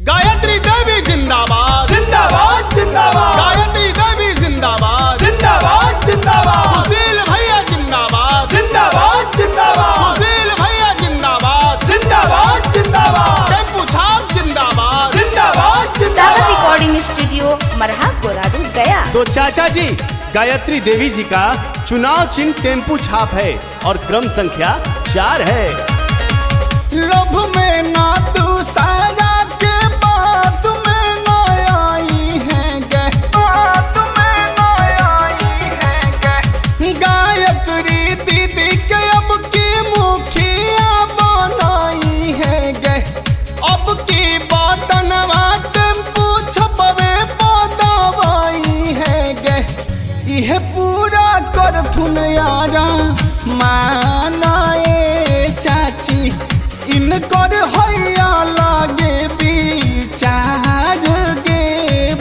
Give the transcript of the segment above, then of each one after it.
गायत्री देवी जिंदाबाद जिंदाबाद जिंदाबाद। गायत्री देवी जिंदाबाद जिंदाबाद जिंदाबाद। सुशील भैया जिंदाबाद जिंदाबाद जिंदाबाद। सुशील भैया जिंदाबाद जिंदाबाद जिंदाबाद। टेम्पू छाप जिंदाबाद जिंदाबाद सागर जिंदाबाद। रिकॉर्डिंग स्टूडियो मरहा गोराडू गया। तो चाचा जी, गायत्री देवी जी का चुनाव चिन्ह टेम्पू छाप है और क्रम संख्या 4 है। लोभ में ना तू सारा के बात में न आई है गे, बात में न आई है गे। गायत्री दीदी के अब की मुखिया बनाई है गे, अब की बटनवा टेम्पू छपवे पदवाई है गे। यह पूरा कर थुन यारा मानाए चाची, इनकर हैया लागे विचार गे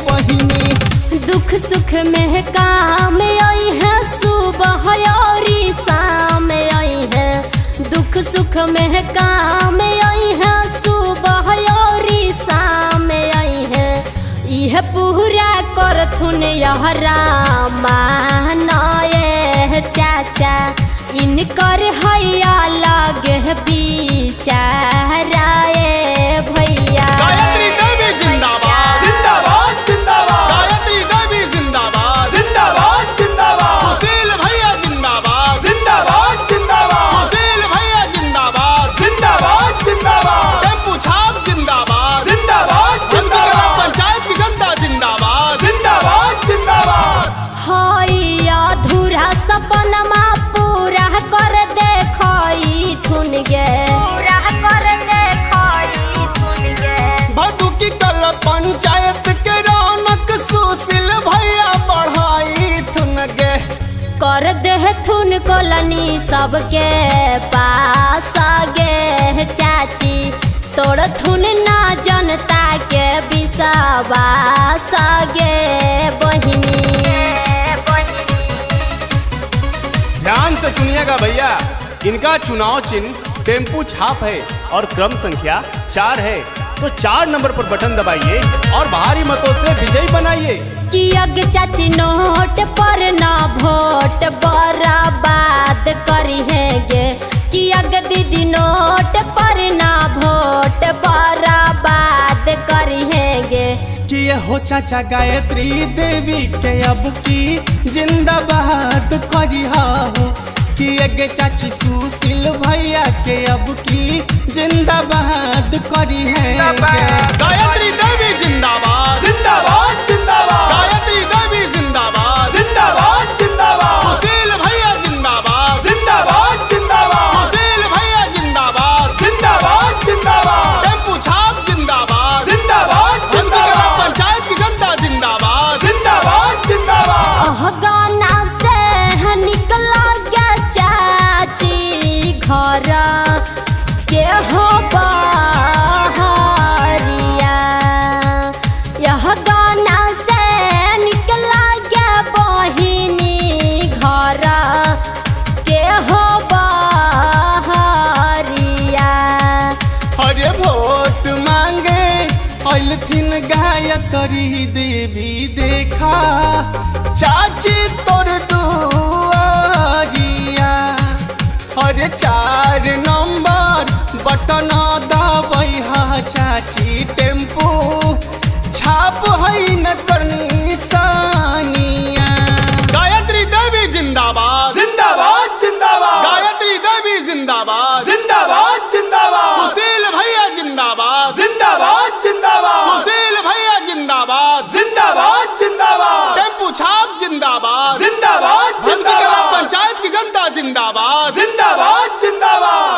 बहिनी। दुख सुख में काम आई है, सुबह और शाम आई है। दुख सुख में काम आई है, सुबह और शाम आई है। यह पूरा करथुन यहरा मानाए चाचा, इनकर हैया लागे बिचाराए भैया। गायत्री देवी जिंदाबाद जिंदाबाद जिंदाबाद। गायत्री देवी जिंदाबाद जिंदाबाद जिंदाबाद। सुशील भैया जिंदाबाद जिंदाबाद जिंदाबाद। सुशील भैया जिंदाबाद जिंदाबाद जिंदाबाद। टेम्पू छाप जिंदाबाद जिंदाबाद जिंदाबाद। पंचायत की जनता जिंदाबाद जिंदाबाद जिंदाबाद। हैया अधूरा सपनमा पूरा कर देखई थुन गे, पूरा कर देखई थुन गे। भदू की कल पंचायत के रौनक सुशील भैया बढ़ाई थुन गे। कर दे थुन कोलनी सबके पास गे चाची, तोड़ थुन ना जनता के विश्वास गे बहिनी। ध्यान से सुनिएगा भैया, इनका चुनाव चिन्ह टेम्पू छाप है और क्रम संख्या 4 है। तो 4 नंबर पर बटन दबाइए और भारी मतों से विजयी बनाइए। कि अग चाची नोट पर ना वोट बर्बाद करी है गे, कि अग दीदी नोट पर ना वोट बर्बाद करी है गे। कि ये हो चाचा गायत्री देवी के अब की जिंदाबाद करिहा हो, कि ये चाची सुशील भैया के अब की जिंदाबाद करी है गायत्री देवी जिंदाबाद जिंदाबाद जिंदाबाद। गायत्री देवी जिंदाबाद जिंदाबाद जिंदाबाद। सुशील भैया जिंदाबाद जिंदाबाद जिंदाबाद। सुशील भैया जिंदाबाद जिंदाबाद जिंदाबाद। टेम्पू छाप जिंदाबाद जिंदाबाद जिंदाबाद। पंचायत की जनता जिंदाबाद जिंदाबाद जिंदाबाद। गाना से निकला गया चाची घर के हो बहरिया। यह गाना से निकला गया बहिनी घर के हो बहरिया। अरे वोट मांगे अइलथिन गायत्री देवी देखा, चाची तोर दुआरिया। अरे 4 नंबर बटन दबाई हा चाची, टेम्पू छाप है न करनी सानिया। गायत्री देवी जिंदाबाद जिंदाबाद जिंदाबाद। गायत्री देवी जिंदाबाद जिंदाबाद जिंदाबाद। सुशील भैया जिंदाबाद जिंदाबाद जिंदाबाद। सुशील भैया जिंदाबाद जिंदाबाद जिंदाबाद। टेम्पू छाप जिंदाबाद जिंदाबाद भदू की कला जिंदाबाद। पंचायत की जनता जिंदाबाद जिंदाबाद जिंदाबाद।